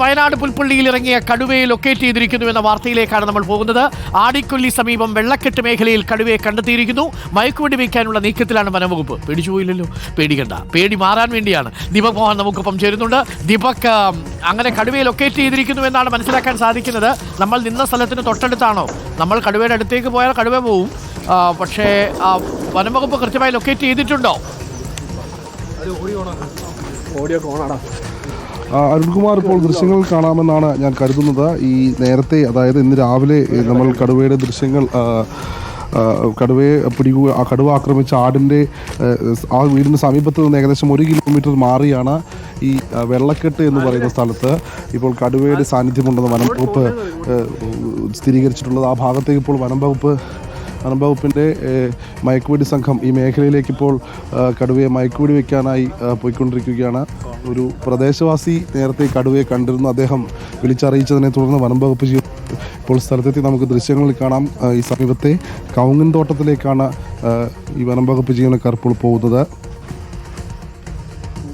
വയനാട് പുൽപ്പള്ളിയിൽ ഇറങ്ങിയ കടുവയെ ലൊക്കേറ്റ് ചെയ്തിരിക്കുന്നു എന്ന വാർത്തയിലേക്കാണ് നമ്മൾ പോകുന്നത്. ആടിക്കൊല്ലി സമീപം വെള്ളക്കെട്ട് മേഖലയിൽ കടുവയെ കണ്ടെത്തിയിരിക്കുന്നു. മയക്കുവെടി വയ്ക്കാനുള്ള നീക്കത്തിലാണ് വനംവകുപ്പ്. പേടിച്ചു പോയില്ലല്ലോ, പേടിക്കണ്ട, പേടി മാറാൻ വേണ്ടിയാണ്. ദീപക് മോഹൻ നമുക്കൊപ്പം ചേരുന്നുണ്ട്. ദീപക്, അങ്ങനെ കടുവയെ ലൊക്കേറ്റ് ചെയ്തിരിക്കുന്നു എന്നാണ് മനസ്സിലാക്കാൻ സാധിക്കുന്നത്. നമ്മൾ നിന്ന സ്ഥലത്തിന് തൊട്ടടുത്താണോ? നമ്മൾ കടുവയുടെ അടുത്തേക്ക് പോയാൽ കടുവ പോവും, പക്ഷേ വനംവകുപ്പ് കൃത്യമായി ലൊക്കേറ്റ് ചെയ്തിട്ടുണ്ടോ? അരുൺകുമാർ, ഇപ്പോൾ ദൃശ്യങ്ങൾ കാണാമെന്നാണ് ഞാൻ കരുതുന്നത്. ഈ നേരത്തെ, അതായത് ഇന്ന് രാവിലെ നമ്മൾ കടുവയുടെ ദൃശ്യങ്ങൾ, കടുവ ആക്രമിച്ച ആടിൻ്റെ ആ വീടിന് സമീപത്ത് നിന്ന് ഏകദേശം 1 കിലോമീറ്റർ മാറിയാണ് ഈ വെള്ളക്കെട്ട് എന്ന് പറയുന്ന സ്ഥലത്ത് ഇപ്പോൾ കടുവയുടെ സാന്നിധ്യമുണ്ടെന്ന് വനംവകുപ്പ് സ്ഥിരീകരിച്ചിട്ടുള്ളത്. ആ ഭാഗത്തേക്ക് ഇപ്പോൾ വനംവകുപ്പിൻ്റെ മയക്കുവെടി സംഘം ഈ മേഖലയിലേക്ക് ഇപ്പോൾ കടുവയെ മയക്കുവെടി വയ്ക്കാനായി പോയിക്കൊണ്ടിരിക്കുകയാണ്. ഒരു പ്രദേശവാസി നേരത്തെ കടുവയെ കണ്ടിരുന്നു. അദ്ദേഹം വിളിച്ചറിയിച്ചതിനെ തുടർന്ന് വനംവകുപ്പ് ഇപ്പോൾ സ്ഥലത്തെത്തി. നമുക്ക് ദൃശ്യങ്ങളിൽ കാണാം. ഈ സമീപത്തെ കവുങ്ങിൻ തോട്ടത്തിലേക്കാണ് ഈ വനംവകുപ്പ് ജീവനക്കാർ ഇപ്പോൾ പോകുന്നത്.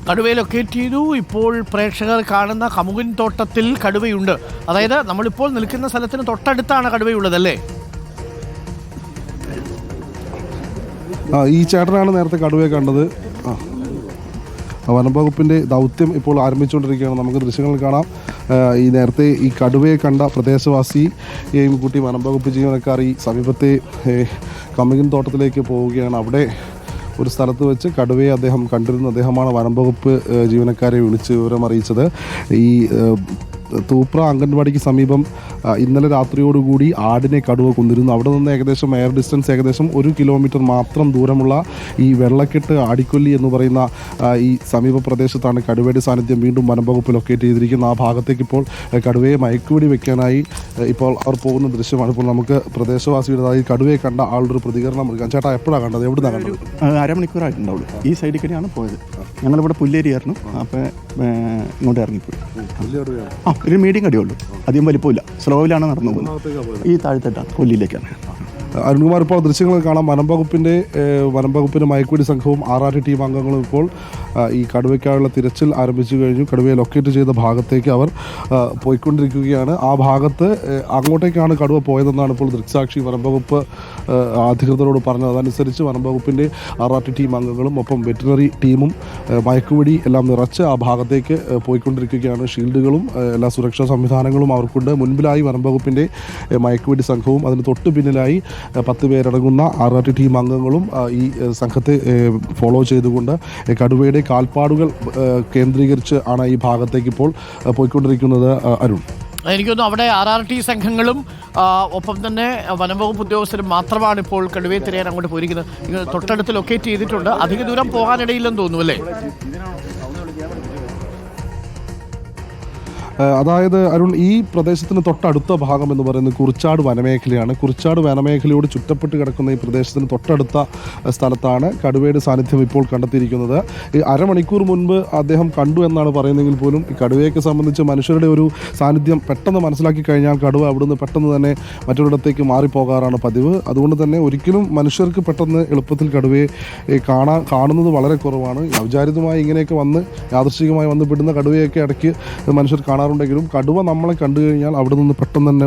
കടുവയെ ലൊക്കേറ്റ് ചെയ്തു. ഇപ്പോൾ പ്രേക്ഷകർ കാണുന്ന കമുകിൻ തോട്ടത്തിൽ കടുവയുണ്ട്. അതായത് നമ്മളിപ്പോൾ നിൽക്കുന്ന സ്ഥലത്തിന് തൊട്ടടുത്താണ് കടുവയുള്ളതല്ലേ? ഈ ചേട്ടനാണ് നേരത്തെ കടുവയെ കണ്ടത്. വനംവകുപ്പിൻ്റെ ദൗത്യം ഇപ്പോൾ ആരംഭിച്ചുകൊണ്ടിരിക്കുകയാണ്. നമുക്ക് ദൃശ്യങ്ങൾ കാണാം. ഈ നേരത്തെ ഈ കടുവയെ കണ്ട പ്രദേശവാസിയെയും കൂട്ടി വനംവകുപ്പ് ജീവനക്കാർ ഈ സമീപത്തെ കമുകിൻ തോട്ടത്തിലേക്ക് പോവുകയാണ്. അവിടെ ഒരു സ്ഥലത്ത് വെച്ച് കടുവയെ അദ്ദേഹം കണ്ടിരുന്നു. അദ്ദേഹമാണ് വനംവകുപ്പ് ജീവനക്കാരെ വിളിച്ച് വിവരം അറിയിച്ചത്. ഈ തൂപ്ര അംഗൻവാടിക്ക് സമീപം ഇന്നലെ രാത്രിയോടുകൂടി ആടിനെ കടുവ കൊന്നിരുന്നു. അവിടെ നിന്ന് ഏകദേശം എയർ ഡിസ്റ്റൻസ് ഏകദേശം 1 കിലോമീറ്റർ മാത്രം ദൂരമുള്ള ഈ വെള്ളക്കെട്ട് ആടിക്കൊല്ലി എന്ന് പറയുന്ന ഈ സമീപ പ്രദേശത്താണ് കടുവയുടെ സാന്നിധ്യം വീണ്ടും വനംവകുപ്പ് ലൊക്കേറ്റ് ചെയ്തിരിക്കുന്നത്. ആ ഭാഗത്തേക്ക് ഇപ്പോൾ കടുവയെ മയക്കുവെടി വെക്കാനായി ഇപ്പോൾ അവർ പോകുന്ന ദൃശ്യമാണ്. ഇപ്പോൾ നമുക്ക് പ്രദേശവാസിയുടെ, അതായത് കടുവയെ കണ്ട ആളുടെ ഒരു പ്രതികരണം എടുക്കാം. ചേട്ടാ, എപ്പോഴാണ് കണ്ടത്? എവിടുന്നാണ് കണ്ടത്? അരമണിക്കൂറായിട്ടുണ്ടാവുള്ളൂ. ഈ സൈഡിൽ കൂടെയാണ് പോയത്. ഞങ്ങളിവിടെ പുല്ലേരിയായിരുന്നു, അപ്പോൾ ഇങ്ങോട്ട് ഇറങ്ങിപ്പോയി. ഒരു മീഡിയം കടിയുള്ളൂ, അധികം വലിപ്പമില്ല. സ്ലോവിലാണ് നടന്നു പോകുന്നത്. ഈ താഴത്തെട്ടാണ്, കൊല്ലിയിലേക്കാണ്. അരുൺകുമാർ, ഇപ്പോൾ ദൃശ്യങ്ങൾ കാണാം. വനംവകുപ്പിൻ്റെ മയക്കുവെടി സംഘവും RRT ടീം അംഗങ്ങളും ഇപ്പോൾ ഈ കടുവയ്ക്കായുള്ള തിരച്ചിൽ ആരംഭിച്ചു കഴിഞ്ഞു. കടുവയെ ലൊക്കേറ്റ് ചെയ്ത ഭാഗത്തേക്ക് അവർ പോയിക്കൊണ്ടിരിക്കുകയാണ്. ആ ഭാഗത്ത് അങ്ങോട്ടേക്കാണ് കടുവ പോയതെന്നാണ് ഇപ്പോൾ ദൃക്സാക്ഷി വനംവകുപ്പ് അധികൃതരോട് പറഞ്ഞത്. അതനുസരിച്ച് വനംവകുപ്പിൻ്റെ RRT ടീം അംഗങ്ങളും ഒപ്പം വെറ്റിനറി ടീമും മയക്കുവെടി എല്ലാം നിറച്ച് ആ ഭാഗത്തേക്ക് പോയിക്കൊണ്ടിരിക്കുകയാണ്. ഷീൽഡുകളും എല്ലാ സുരക്ഷാ സംവിധാനങ്ങളും അവർക്കുണ്ട്. മുൻപിലായി വനംവകുപ്പിൻ്റെ മയക്കുവെടി സംഘവും അതിന് തൊട്ട് പിന്നിലായി 10 പേരടങ്ങുന്ന RRT ടീം അംഗങ്ങളും ഈ സംഘത്തെ ഫോളോ ചെയ്തുകൊണ്ട് കടുവയുടെ കാൽപ്പാടുകൾ കേന്ദ്രീകരിച്ച് ആണ് ഈ ഭാഗത്തേക്ക് ഇപ്പോൾ പോയിക്കൊണ്ടിരിക്കുന്നത്. അരുൺ, എനിക്കൊന്നും അവിടെ RRT സംഘങ്ങളും ഒപ്പം തന്നെ വനംവകുപ്പ് ഉദ്യോഗസ്ഥരും മാത്രമാണ് ഇപ്പോൾ കടുവയെ തിരയാൻ അങ്ങോട്ട് പോയിരിക്കുന്നത്. തൊട്ടടുത്ത് ലൊക്കേറ്റ് ചെയ്തിട്ടുണ്ട്. അധിക ദൂരം പോകാനിടയില്ലെന്ന് തോന്നുന്നു അല്ലേ? അതായത് അരുൺ, ഈ പ്രദേശത്തിന് തൊട്ടടുത്ത ഭാഗം എന്ന് പറയുന്നത് കുറിച്ചാട് വനമേഖലയാണ്. കുറിച്ചാട് വനമേഖലയോട് ചുറ്റപ്പെട്ട് കിടക്കുന്ന ഈ പ്രദേശത്തിന് തൊട്ടടുത്ത സ്ഥലത്താണ് കടുവയുടെ സാന്നിധ്യം ഇപ്പോൾ കണ്ടെത്തിയിരിക്കുന്നത്. ഈ അരമണിക്കൂർ മുൻപ് അദ്ദേഹം കണ്ടു എന്നാണ് പറയുന്നതെങ്കിൽ പോലും ഈ കടുവയൊക്കെ സംബന്ധിച്ച് മനുഷ്യരുടെ ഒരു സാന്നിധ്യം പെട്ടെന്ന് മനസ്സിലാക്കി കഴിഞ്ഞാൽ കടുവ അവിടുന്ന് പെട്ടെന്ന് തന്നെ മറ്റൊരിടത്തേക്ക് മാറിപ്പോകാറാണ് പതിവ്. അതുകൊണ്ട് തന്നെ ഒരിക്കലും മനുഷ്യർക്ക് പെട്ടെന്ന് എളുപ്പത്തിൽ കടുവയെ കാണുന്നത് വളരെ കുറവാണ്. ഔചാരികമായി ഇങ്ങനെയൊക്കെ യാദൃശ്ചികമായി വന്ന് പെടുന്ന കടുവയൊക്കെ ഇടയ്ക്ക് മനുഷ്യർ കാണാറുണ്ടെങ്കിലും കടുവ നമ്മളെ കണ്ടു കഴിഞ്ഞാൽ അവിടെ നിന്ന് പെട്ടെന്ന് തന്നെ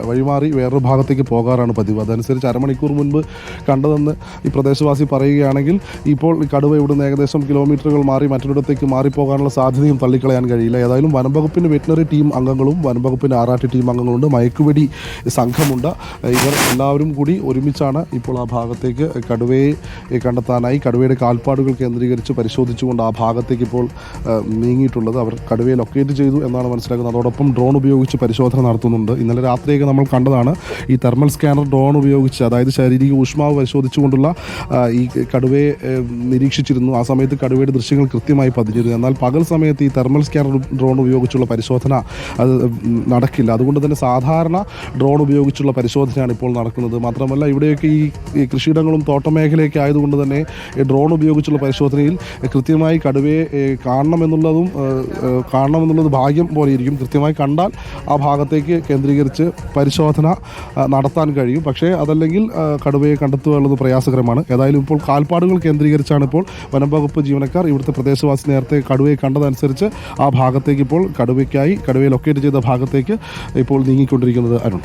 വഴിമാറി വേറൊരു ഭാഗത്തേക്ക് പോകാറാണ് പതിവ്. അതനുസരിച്ച് അരമണിക്കൂർ മുൻപ് കണ്ടതെന്ന് ഈ പ്രദേശവാസി പറയുകയാണെങ്കിൽ ഇപ്പോൾ ഈ കടുവ ഇവിടുന്ന് ഏകദേശം കിലോമീറ്ററുകൾ മാറി മറ്റൊരിടത്തേക്ക് മാറിപ്പോകാനുള്ള സാധ്യതയും തള്ളിക്കളയാൻ കഴിയില്ല. ഏതായാലും വനംവകുപ്പിൻ്റെ വെറ്റിനറി ടീം അംഗങ്ങളും വനംവകുപ്പിൻ്റെ RRT ടീം അംഗങ്ങളുണ്ട്, മയക്കുവെടി സംഘമുണ്ട്. ഇവർ എല്ലാവരും കൂടി ഒരുമിച്ചാണ് ഇപ്പോൾ ആ ഭാഗത്തേക്ക് കടുവയെ കണ്ടെത്താനായി കടുവയുടെ കാൽപ്പാടുകൾ കേന്ദ്രീകരിച്ച് പരിശോധിച്ചുകൊണ്ട് ആ ഭാഗത്തേക്ക് ഇപ്പോൾ നീങ്ങിയിട്ടുള്ളത്. അവർ കടുവയെ ലൊക്കേറ്റ് ചെയ്തു എന്നാണ് മനസ്സിലാക്കുന്നത്. അതോടൊപ്പം ഡ്രോൺ ഉപയോഗിച്ച് പരിശോധന നടത്തുന്നുണ്ട്. ഇന്നലെ രാത്രിയൊക്കെ നമ്മൾ കണ്ടതാണ് ഈ തെർമൽ സ്കാനർ ഡ്രോൺ ഉപയോഗിച്ച്, അതായത് ശാരീരിക ഊഷ്മാവ് പരിശോധിച്ചുകൊണ്ടുള്ള ഈ കടുവയെ നിരീക്ഷിച്ചിരുന്നു. ആ സമയത്ത് കടുവയുടെ ദൃശ്യങ്ങൾ കൃത്യമായി പതിഞ്ഞിരുന്നു. എന്നാൽ പകൽ സമയത്ത് ഈ തെർമൽ സ്കാനർ ഡ്രോൺ ഉപയോഗിച്ചുള്ള പരിശോധന അത് നടക്കില്ല. അതുകൊണ്ട് തന്നെ സാധാരണ ഡ്രോൺ ഉപയോഗിച്ചുള്ള പരിശോധനയാണ് ഇപ്പോൾ നടക്കുന്നത്. മാത്രമല്ല ഇവിടെയൊക്കെ ഈ കൃഷിയിടങ്ങളും തോട്ടമേഖലയൊക്കെ ആയതുകൊണ്ട് തന്നെ ഡ്രോൺ ഉപയോഗിച്ചുള്ള പരിശോധനയിൽ കൃത്യമായി കടുവയെ കാണണമെന്നുള്ളത് ഭാഗ്യം പോലെ ഇരിക്കും. കൃത്യമായി കണ്ടാൽ ആ ഭാഗത്തേക്ക് കേന്ദ്രീകരിച്ച് പരിശോധന നടത്താൻ കഴിയും. പക്ഷേ അതല്ലെങ്കിൽ കടുവയെ കണ്ടെത്തുക എന്നുള്ളത് പ്രയാസകരമാണ്. ഏതായാലും ഇപ്പോൾ കാൽപ്പാടുകൾ കേന്ദ്രീകരിച്ചാണ് ഇപ്പോൾ വനം വകുപ്പ് ജീവനക്കാർ ഇവിടുത്തെ പ്രദേശവാസി നേരത്തെ കടുവയെ കണ്ടതനുസരിച്ച് ആ ഭാഗത്തേക്ക് ഇപ്പോൾ കടുവയെ ലൊക്കേറ്റ് ചെയ്ത ഭാഗത്തേക്ക് ഇപ്പോൾ നീങ്ങിക്കൊണ്ടിരിക്കുന്നത്. അരുൺ.